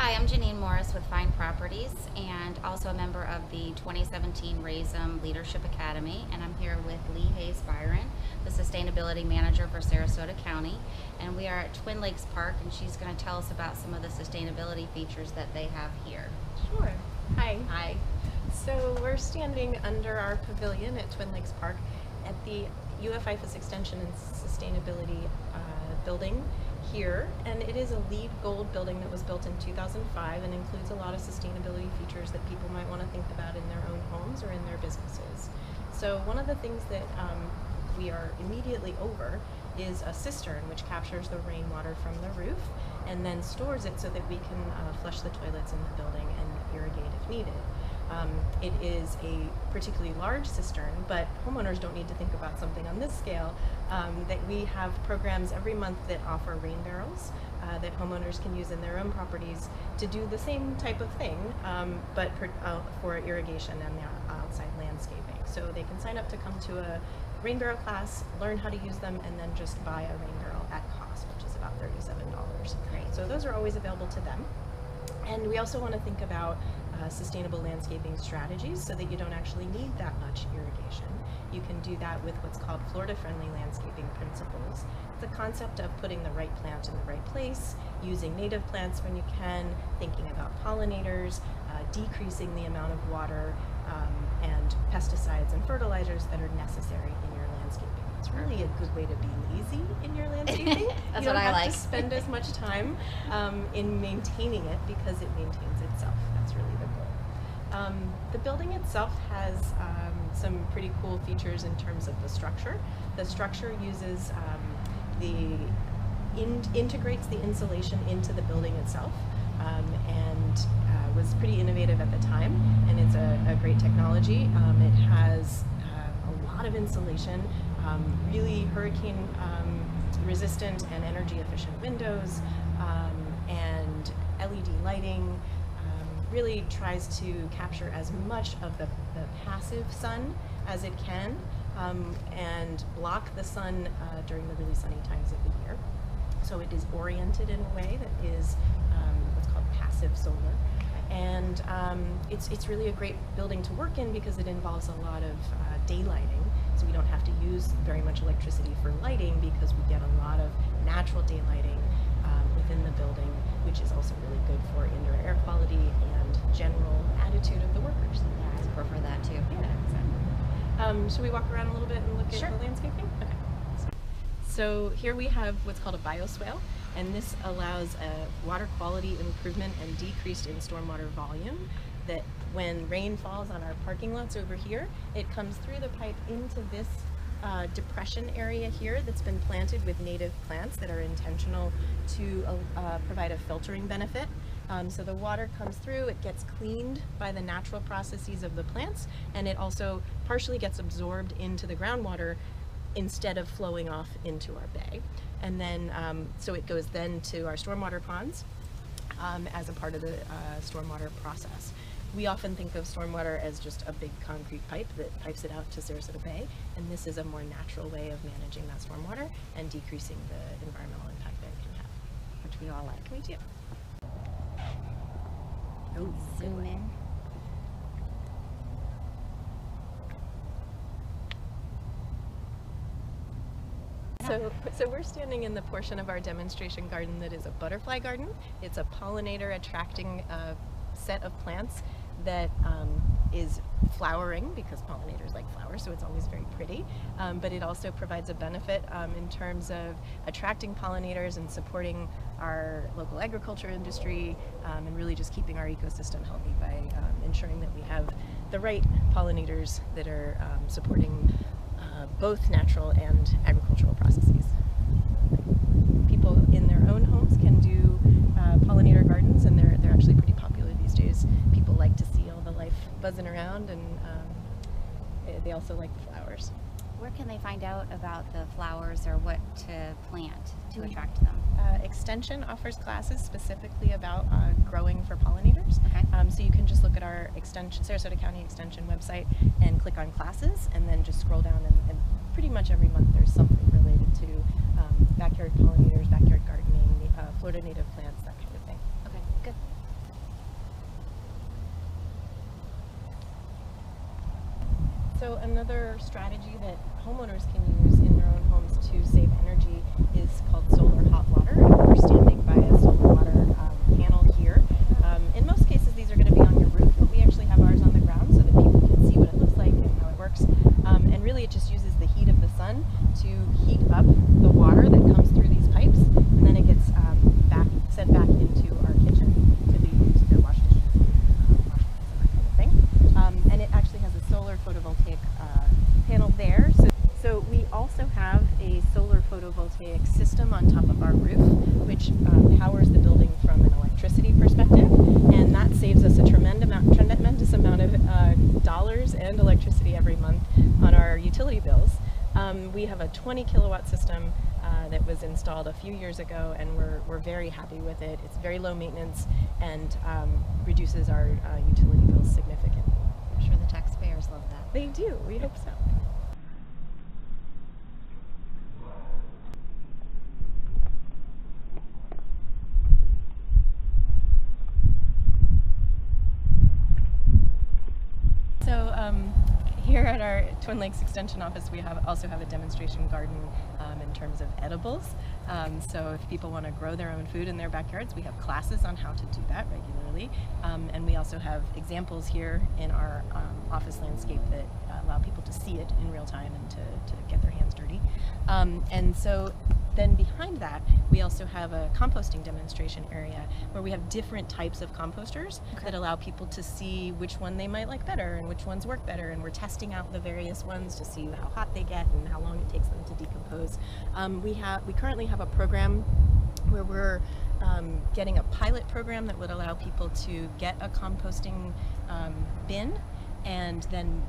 Hi, I'm Janine Morris with Fine Properties and also a member of the 2017 Raise 'Em Leadership Academy. And I'm here with Lee Hayes Byron, the Sustainability Manager for Sarasota County. And we are at Twin Lakes Park, and she's going to tell us about some of the sustainability features that they have here. Sure. Hi. Hi. So we're standing under our pavilion at Twin Lakes Park at the UF-IFAS Extension and Sustainability building here, and it is a LEED Gold building that was built in 2005 and includes a lot of sustainability features that people might want to think about in their own homes or in their businesses. So one of the things that we are immediately over is a cistern which captures the rainwater from the roof and then stores it so that we can flush the toilets in the building and irrigate if needed. It is a particularly large cistern, but homeowners don't need to think about something on this scale. That we have programs every month that offer rain barrels that homeowners can use in their own properties to do the same type of thing, but for irrigation and outside landscaping. So they can sign up to come to a rain barrel class, learn how to use them, and then just buy a rain barrel at cost, which is about $37. Great. So those are always available to them. And we also want to think about sustainable landscaping strategies so that you don't actually need that much irrigation. You can do that with what's called Florida-friendly landscaping principles. It's a concept of putting the right plant in the right place, using native plants when you can, thinking about pollinators, decreasing the amount of water and pesticides and fertilizers that are necessary in your landscaping. It's really a good way to be lazy in your landscaping. That's you what I like. don't have to spend as much time in maintaining it because it maintains itself. That's really the goal. The building itself has some pretty cool features in terms of the structure. The structure uses integrates the insulation into the building itself and was pretty innovative at the time, and it's a great technology. It has a lot of insulation, really hurricane resistant and energy efficient windows, and LED lighting. Really tries to capture as much of the passive sun as it can and block the sun during the really sunny times of the year. So it is oriented in a way that is what's called passive solar. And it's really a great building to work in because it involves a lot of daylighting. So we don't have to use very much electricity for lighting because we get a lot of natural daylighting within the building, which is also really good for indoor air quality and general attitude of the workers. Yeah, I prefer that too. Yeah, exactly. Should we walk around a little bit and look Sure. at the landscaping? Okay. So here we have what's called a bioswale, and this allows a water quality improvement and decreased in stormwater volume, that when rain falls on our parking lots over here, it comes through the pipe into this depression area here that's been planted with native plants that are intentional to provide a filtering benefit. So the water comes through, it gets cleaned by the natural processes of the plants, and it also partially gets absorbed into the groundwater instead of flowing off into our bay. And then, so it goes then to our stormwater ponds as a part of the stormwater process. We often think of stormwater as just a big concrete pipe that pipes it out to Sarasota Bay, and this is a more natural way of managing that stormwater and decreasing the environmental impact that it can have. Which we all like. We do. Oh, zoom in. So we're standing in the portion of our demonstration garden that is a butterfly garden. It's a pollinator attracting set of plants that is flowering because pollinators like flowers, so it's always very pretty. But it also provides a benefit in terms of attracting pollinators and supporting our local agriculture industry and really just keeping our ecosystem healthy by ensuring that we have the right pollinators that are supporting both natural and agricultural processes. People in their own homes can do pollinator gardens, and they're actually pretty popular these days. People like to see all the life buzzing around, and they also like the flowers. Where can they find out about the flowers or what to plant to attract them? Extension offers classes specifically about growing for pollinators. Okay. So you can just look at our Sarasota County Extension website and click on classes, and then just scroll down, and pretty much every month there's something related to backyard pollinators, backyard gardening, Florida native plants, that kind of thing. Okay, good. So another strategy that homeowners can use in their own homes to save energy is called solar hot water. And we're standing by a solar water panel here. In most cases, these are going to be on your roof, but we actually have ours on the ground so that people can see what it looks like and how it works. And really, it just uses the heat of the sun to heat up the water that comes through these pipes, and then it gets sent back into our kitchen to be used to wash dishes, wash plates, and that kind of thing. And it actually has a solar photovoltaic panel there. So we also have a solar photovoltaic system on top of our roof, which powers the building from an electricity perspective, and that saves us a tremendous amount of dollars and electricity every month on our utility bills. We have a 20 kilowatt system that was installed a few years ago, and we're very happy with it. It's very low maintenance and reduces our utility bills significantly. I'm sure the taxpayers love that. They do. We hope so. Here at our Twin Lakes Extension office, we also have a demonstration garden in terms of edibles. So if people want to grow their own food in their backyards, we have classes on how to do that regularly. And we also have examples here in our office landscape that allow people to see it in real time and to get their hands dirty. And so then behind that, we also have a composting demonstration area where we have different types of composters that allow people to see which one they might like better and which ones work better. And we're testing out the various ones to see how hot they get and how long it takes them to decompose. We currently have a program where we're getting a pilot program that would allow people to get a composting bin and then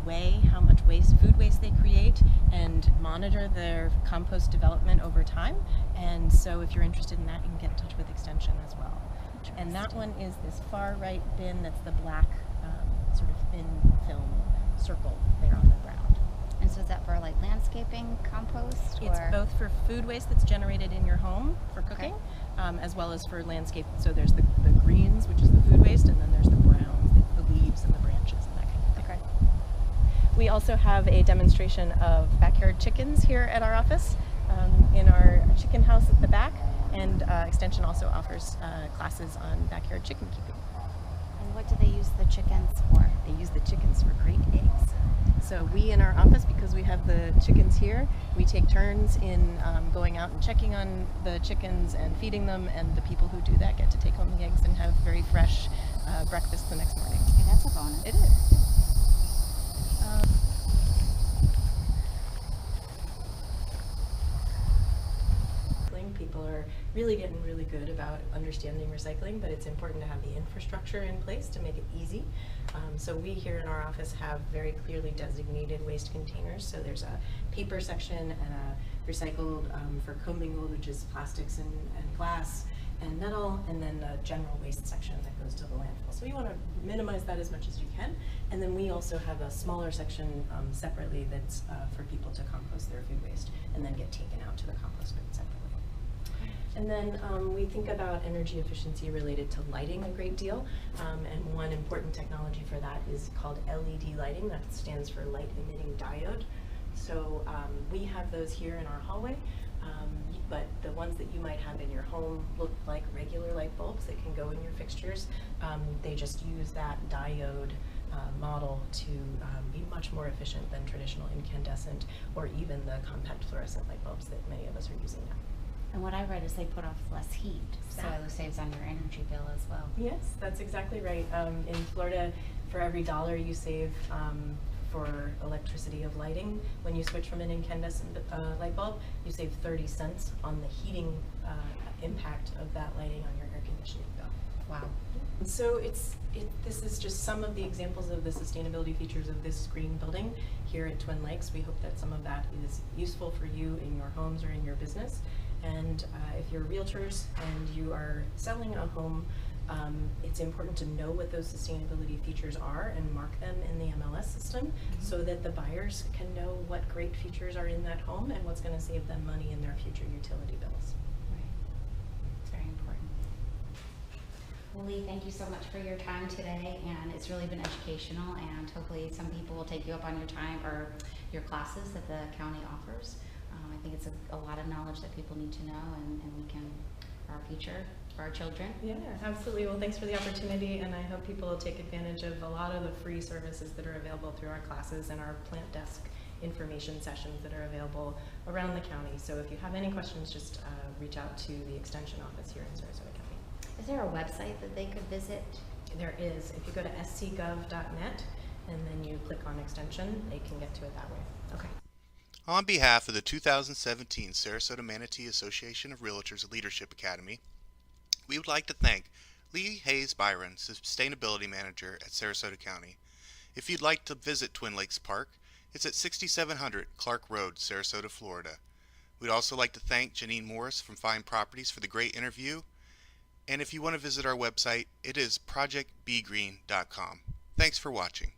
weigh how much food waste they create and monitor their compost development over time. And so if you're interested in that, you can get in touch with Extension as well. And that one is this far right bin that's the black sort of thin film circle there on the ground. And so is that for like landscaping, compost? It's both for food waste that's generated in your home for cooking, as well as for landscape. So there's the greens, which is the food waste, and then there's the browns, the leaves and the branches and that kind of thing. We also have a demonstration of backyard chickens here at our office in our chicken house at the back, and Extension also offers classes on backyard chicken keeping. And what do they use the chickens for? They use the chickens for great eggs. So we in our office, because we have the chickens here, we take turns in going out and checking on the chickens and feeding them, and the people who do that get to take home the eggs and have very fresh breakfast the next morning. Okay, that's a bonus. It is. People are really getting really good about understanding recycling, but it's important to have the infrastructure in place to make it easy. So we here in our office have very clearly designated waste containers. So there's a paper section and a recycled for commingled, which is plastics and glass and metal, and then a general waste section that goes to the landfill. So you want to minimize that as much as you can. And then we also have a smaller section separately that's for people to compost their food waste and then get taken out to the compost bin separately. And then we think about energy efficiency related to lighting a great deal. And one important technology for that is called LED lighting. That stands for light emitting diode. So we have those here in our hallway, but the ones that you might have in your home look like regular light bulbs that can go in your fixtures. They just use that diode model to be much more efficient than traditional incandescent or even the compact fluorescent light bulbs that many of us are using now. And what I read is they put off less heat, so it saves on your energy bill as well. Yes, that's exactly right. In Florida, for every dollar you save for electricity of lighting, when you switch from an incandescent light bulb, you save 30 cents on the heating impact of that lighting on your air conditioning bill. Wow. So this is just some of the examples of the sustainability features of this green building here at Twin Lakes. We hope that some of that is useful for you in your homes or in your business. And if you're realtors and you are selling a home, it's important to know what those sustainability features are and mark them in the MLS system so that the buyers can know what great features are in that home and what's going to save them money in their future utility bills. Right. It's very important. Well, Lee, thank you so much for your time today, and it's really been educational, and hopefully some people will take you up on your time or your classes that the county offers. I think it's a lot of knowledge that people need to know, and we can, for our future, for our children. Yeah, absolutely. Well, thanks for the opportunity, and I hope people will take advantage of a lot of the free services that are available through our classes and our plant desk information sessions that are available around the county. So if you have any questions, just reach out to the Extension office here in Sarasota County. Is there a website that they could visit? There is. If you go to scgov.net and then you click on Extension, they can get to it that way. Okay. On behalf of the 2017 Sarasota Manatee Association of Realtors Leadership Academy, we would like to thank Lee Hayes Byron, Sustainability Manager at Sarasota County. If you'd like to visit Twin Lakes Park, it's at 6700 Clark Road, Sarasota, Florida. We'd also like to thank Janine Morris from Fine Properties for the great interview. And if you want to visit our website, it is projectbgreen.com. Thanks for watching.